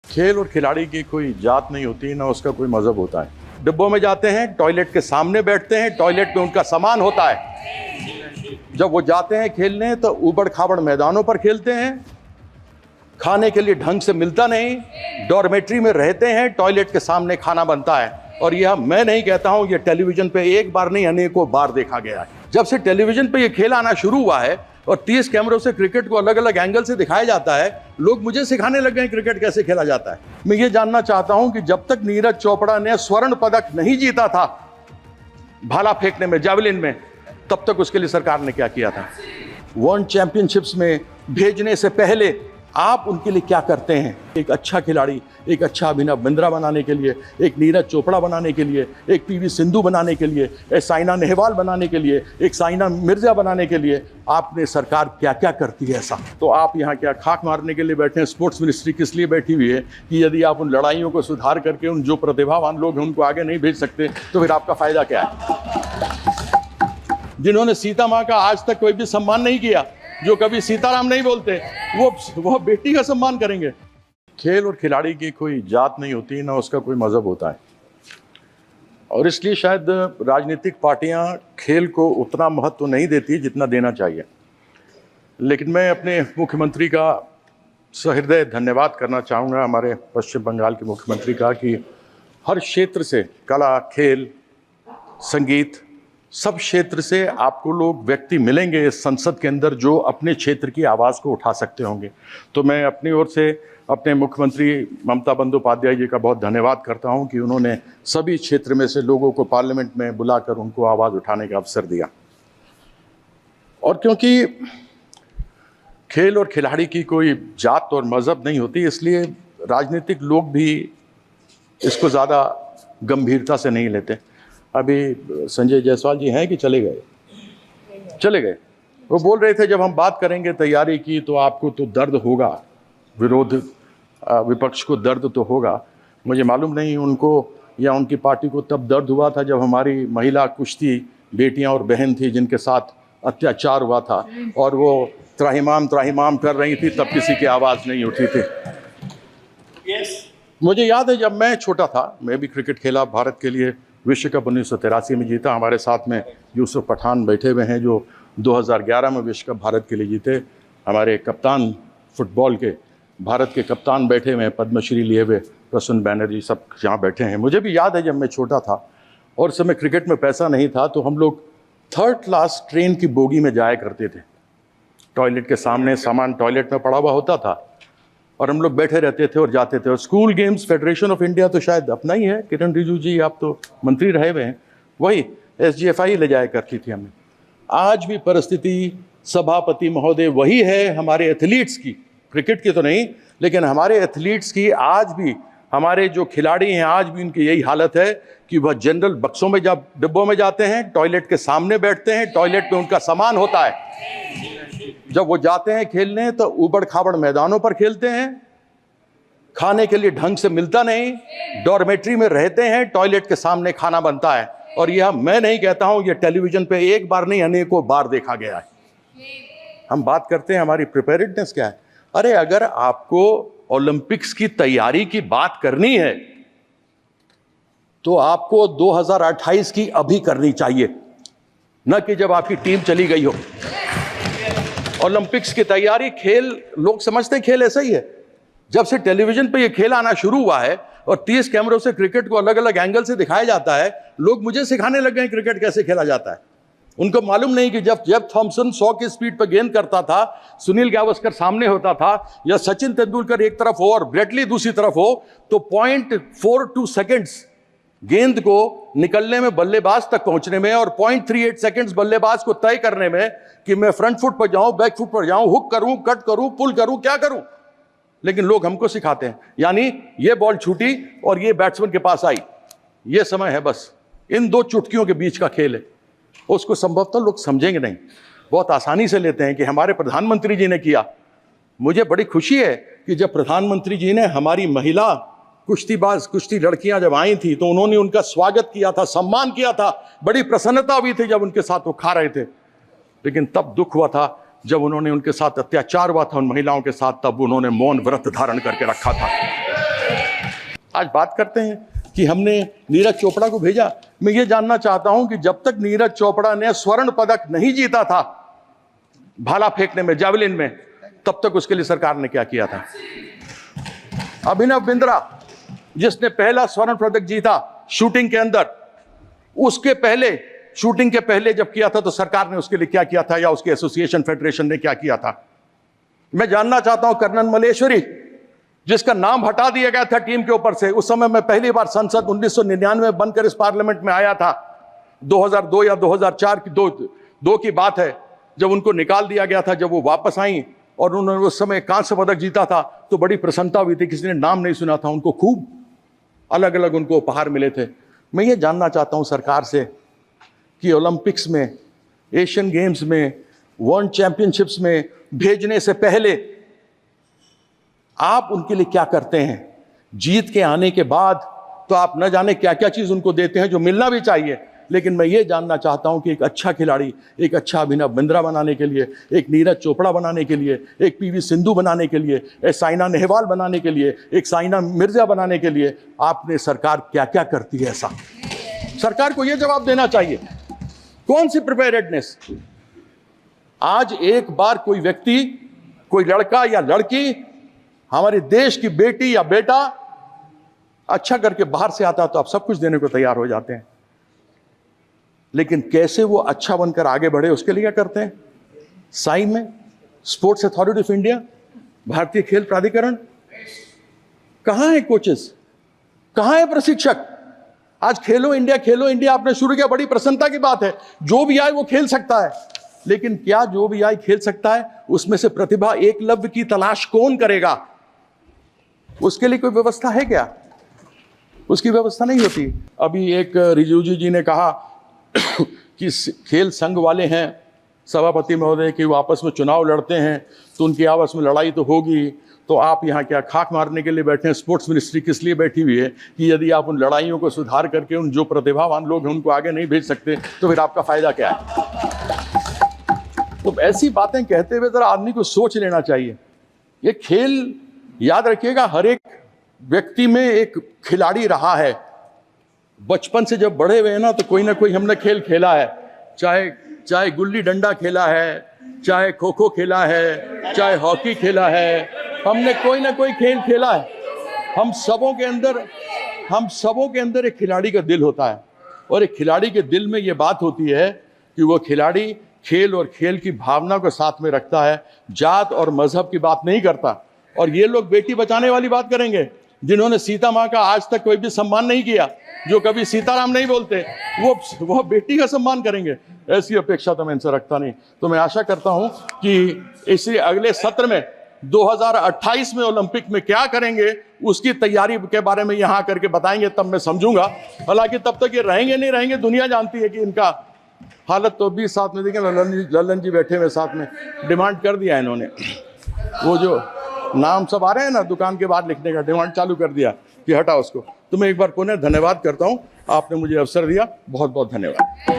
खेल और खिलाड़ी की कोई जात नहीं होती, ना उसका कोई मजहब होता है। डिब्बों में जाते हैं, टॉयलेट के सामने बैठते हैं, टॉयलेट में उनका सामान होता है। जब वो जाते हैं खेलने तो ऊबड़ खाबड़ मैदानों पर खेलते हैं, खाने के लिए ढंग से मिलता नहीं, डॉर्मेट्री में रहते हैं, टॉयलेट के सामने खाना बनता है। और यह मैं नहीं कहता हूं, यह टेलीविजन पे एक बार नहीं अनेकों बार देखा गया है। जब से टेलीविजन पे यह खेल आना शुरू हुआ है और 30 कैमरों से क्रिकेट को अलग अलग एंगल से दिखाया जाता है, लोग मुझे सिखाने लग गए क्रिकेट कैसे खेला जाता है। मैं ये जानना चाहता हूं कि जब तक नीरज चोपड़ा ने स्वर्ण पदक नहीं जीता था भाला फेंकने में, जावलिन में, तब तक उसके लिए सरकार ने क्या किया था। वर्ल्ड चैंपियनशिप्स में भेजने से पहले आप उनके लिए क्या करते हैं। एक अच्छा खिलाड़ी, एक अच्छा अभिनव बिंद्रा बनाने के लिए, एक नीरज चोपड़ा बनाने के लिए, एक पीवी सिंधु बनाने के लिए, एक साइना नेहवाल बनाने के लिए, एक साइना मिर्जा बनाने के लिए आपने सरकार क्या क्या करती है ऐसा। तो आप यहाँ क्या खाक मारने के लिए बैठे हैं। स्पोर्ट्स मिनिस्ट्री किस लिए बैठी हुई है कि यदि आप उन लड़ाइयों को सुधार करके उन जो प्रतिभावान लोग हैं उनको आगे नहीं भेज सकते तो फिर आपका फायदा क्या है। जिन्होंने सीता माँ का आज तक कोई भी सम्मान नहीं किया, जो कभी सीताराम नहीं बोलते, वो बेटी का सम्मान करेंगे। खेल और खिलाड़ी की कोई जात नहीं होती, ना उसका कोई मजहब होता है। और इसलिए शायद राजनीतिक पार्टियां खेल को उतना महत्व नहीं देती जितना देना चाहिए। लेकिन मैं अपने मुख्यमंत्री का सहृदय धन्यवाद करना चाहूँगा, हमारे पश्चिम बंगाल के मुख्यमंत्री का, कि हर क्षेत्र से, कला, खेल, संगीत, सब क्षेत्र से आपको लोग व्यक्ति मिलेंगे इस संसद के अंदर जो अपने क्षेत्र की आवाज़ को उठा सकते होंगे। तो मैं अपनी ओर से अपने मुख्यमंत्री ममता बंदोपाध्याय जी का बहुत धन्यवाद करता हूं कि उन्होंने सभी क्षेत्र में से लोगों को पार्लियामेंट में बुलाकर उनको आवाज़ उठाने का अवसर दिया। और क्योंकि खेल और खिलाड़ी की कोई जात और मज़हब नहीं होती, इसलिए राजनीतिक लोग भी इसको ज़्यादा गंभीरता से नहीं लेते। अभी संजय जायसवाल जी हैं कि चले गए। वो बोल रहे थे जब हम बात करेंगे तैयारी की तो आपको तो दर्द होगा, विपक्ष को दर्द तो होगा। मुझे मालूम नहीं उनको या उनकी पार्टी को तब दर्द हुआ था जब हमारी महिला कुश्ती बेटियां और बहन थी जिनके साथ अत्याचार हुआ था और वो त्राहिमाम कर रही थी, तब किसी की आवाज़ नहीं उठी थी। मुझे याद है जब मैं छोटा था, मैं भी क्रिकेट खेला, भारत के लिए विश्व कप 1983 में जीता। हमारे साथ में यूसुफ पठान बैठे हुए हैं जो 2011 में विश्व कप भारत के लिए जीते। हमारे कप्तान फुटबॉल के, भारत के कप्तान बैठे हुए हैं, पद्मश्री लिए हुए प्रसून बैनर्जी, सब यहाँ बैठे हैं। मुझे भी याद है जब मैं छोटा था और उस समय क्रिकेट में पैसा नहीं था तो हम लोग 3rd क्लास ट्रेन की बोगी में जाया करते थे। टॉयलेट के सामने सामान टॉयलेट में पड़ा हुआ होता था और हम लोग बैठे रहते थे और जाते थे। और school games federation of India तो शायद अपना ही है, किरण रिजिजू जी आप तो मंत्री रहे हुए हैं, वही SGFI ले जाया करती थी हमें। आज भी परिस्थिति सभापति महोदय वही है हमारे एथलीट्स की, क्रिकेट की तो नहीं लेकिन हमारे एथलीट्स की। आज भी हमारे जो खिलाड़ी हैं आज भी उनकी यही हालत है कि वह जनरल बक्सों में, जब डिब्बों में जाते हैं, टॉयलेट के सामने बैठते हैं, टॉयलेट में उनका सामान होता है। जब वो जाते हैं खेलने तो ऊबड़ खाबड़ मैदानों पर खेलते हैं, खाने के लिए ढंग से मिलता नहीं, डॉर्मेट्री में रहते हैं, टॉयलेट के सामने खाना बनता है। और यह मैं नहीं कहता हूं, यह टेलीविजन पे एक बार नहीं अनेकों बार देखा गया है। हम बात करते हैं हमारी प्रिपेयर्डनेस क्या है। अरे अगर आपको ओलंपिक्स की तैयारी की बात करनी है तो आपको 2028 की अभी करनी चाहिए, न कि जब आपकी टीम चली गई हो। ओलंपिक्स की तैयारी, खेल लोग समझते हैं खेल ऐसा ही है। जब से टेलीविजन पे ये खेल आना शुरू हुआ है और 30 कैमरों से क्रिकेट को अलग अलग एंगल से दिखाया जाता है, लोग मुझे सिखाने लग गए क्रिकेट कैसे खेला जाता है। उनको मालूम नहीं कि जब थॉमसन 100 की स्पीड पर गेंद करता था, सुनील गावस्कर सामने होता था, या सचिन तेंदुलकर एक तरफ हो और ब्रेटली दूसरी तरफ हो, तो 0.42 सेकेंड्स गेंद को निकलने में, बल्लेबाज तक पहुंचने में, और 0.38 सेकेंड्स बल्लेबाज को तय करने में कि मैं फ्रंट फुट पर जाऊं, बैक फुट पर जाऊं, हुक करूं, कट करूं, पुल करूं, क्या करूं। लेकिन लोग हमको सिखाते हैं, यानी ये बॉल छूटी और ये बैट्समैन के पास आई, ये समय है, बस इन 2 चुटकियों के बीच का खेल है। उसको संभवतः लोग समझेंगे नहीं, बहुत आसानी से लेते हैं कि हमारे प्रधानमंत्री जी ने किया। मुझे बड़ी खुशी है कि जब प्रधानमंत्री जी ने हमारी महिला कुश्ती लड़कियां जब आई थी तो उन्होंने उनका स्वागत किया था, सम्मान किया था, बड़ी प्रसन्नता हुई थी जब उनके साथ वो खा रहे थे। लेकिन तब दुख हुआ था जब उन्होंने उनके साथ अत्याचार हुआ था उन महिलाओं के साथ, तब उन्होंने मौन व्रत धारण करके रखा था। आज बात करते हैं कि हमने नीरज चोपड़ा को भेजा। मैं ये जानना चाहता हूं कि जब तक नीरज चोपड़ा ने स्वर्ण पदक नहीं जीता था भाला फेंकने में, जावलिन में, तब तक उसके लिए सरकार ने क्या किया था? अभिनव बिंद्रा जिसने पहला स्वर्ण पदक जीता शूटिंग के अंदर, उसके पहले, शूटिंग के पहले जब किया था तो सरकार ने उसके लिए क्या किया था, या उसके एसोसिएशन फेडरेशन ने क्या किया था? मैं जानना चाहता हूं कर्नल मलेश्वरी जिसका नाम हटा दिया गया था टीम के ऊपर से, उस समय मैं पहली बार संसद 1999 में बनकर इस पार्लियामेंट में आया था, 2002 या 2004 की दो की बात है, जब उनको निकाल दिया गया था। जब वो वापस आई और उन्होंने उस समय कांस्य पदक जीता था तो बड़ी प्रसन्नता हुई थी, किसी ने नाम नहीं सुना था, उनको खूब अलग अलग उनको उपहार मिले थे। मैं ये जानना चाहता हूं सरकार से कि ओलंपिक्स में, एशियन गेम्स में, वर्ल्ड चैंपियनशिप्स में भेजने से पहले आप उनके लिए क्या करते हैं? जीत के आने के बाद तो आप न जाने क्या क्या चीज उनको देते हैं जो मिलना भी चाहिए, लेकिन मैं ये जानना चाहता हूं कि एक अच्छा खिलाड़ी, एक अच्छा अभिनव बिंद्रा बनाने के लिए, एक नीरज चोपड़ा बनाने के लिए, एक पीवी सिंधु बनाने के लिए, एक साइना नेहवाल बनाने के लिए, एक साइना मिर्जा बनाने के लिए आपने सरकार क्या क्या करती है? ऐसा सरकार को यह जवाब देना चाहिए। कौन सी प्रिपेयर्डनेस? आज एक बार कोई व्यक्ति, कोई लड़का या लड़की, हमारे देश की बेटी या बेटा अच्छा करके बाहर से आता तो आप सब कुछ देने को तैयार हो जाते हैं, लेकिन कैसे वो अच्छा बनकर आगे बढ़े उसके लिए क्या करते हैं? साई में स्पोर्ट्स अथॉरिटी ऑफ इंडिया, भारतीय खेल प्राधिकरण, कहां है कोचेस, कहां है प्रशिक्षक? आज खेलो इंडिया आपने शुरू किया, बड़ी प्रसन्नता की बात है, जो भी आए वो खेल सकता है, लेकिन क्या जो भी आए खेल सकता है? उसमें से प्रतिभा एकलव्य की तलाश कौन करेगा? उसके लिए कोई व्यवस्था है क्या? उसकी व्यवस्था नहीं होती। अभी एक रिजिजू जी ने कहा कि खेल संघ वाले हैं सभापति महोदय कि वो आपस में चुनाव लड़ते हैं तो उनकी आपस में लड़ाई तो होगी, तो आप यहाँ क्या खाक मारने के लिए बैठे हैं? स्पोर्ट्स मिनिस्ट्री किस लिए बैठी हुई है कि यदि आप उन लड़ाइयों को सुधार करके उन जो प्रतिभावान लोग हैं उनको आगे नहीं भेज सकते तो फिर आपका फायदा क्या है? तो ऐसी बातें कहते हुए जरा आदमी को सोच लेना चाहिए। ये खेल, याद रखिएगा, हर एक व्यक्ति में एक खिलाड़ी रहा है। बचपन से जब बड़े हुए हैं ना तो कोई ना कोई हमने खेल खेला है, चाहे गुल्ली डंडा खेला है, चाहे खो खो खेला है, चाहे हॉकी खेला है, हमने कोई ना कोई खेल खेला है। हम सबों के अंदर एक खिलाड़ी का दिल होता है, और एक खिलाड़ी के दिल में ये बात होती है कि वो खिलाड़ी खेल और खेल की भावना को साथ में रखता है, जात और मजहब की बात नहीं करता। और ये लोग बेटी बचाने वाली बात करेंगे, जिन्होंने सीता माँ का आज तक कोई भी सम्मान नहीं किया, जो कभी सीताराम नहीं बोलते, वो बेटी का सम्मान करेंगे, ऐसी अपेक्षा तो मैं इनसे रखता नहीं। तो मैं आशा करता हूं कि इसी अगले सत्र में 2028 में ओलंपिक में क्या करेंगे उसकी तैयारी के बारे में यहाँ करके बताएंगे, तब मैं समझूंगा। हालांकि तब तक ये रहेंगे नहीं रहेंगे, दुनिया जानती है कि इनका हालत तो भी साथ में देखें, ललन जी बैठे हुए साथ में, डिमांड कर दिया इन्होंने, वो जो नाम सब आ रहे हैं ना दुकान के बाहर लिखने का, डिमांड चालू कर दिया कि हटा उसको। तो मैं एक बार पुनः धन्यवाद करता हूं, आपने मुझे अवसर दिया, बहुत बहुत धन्यवाद।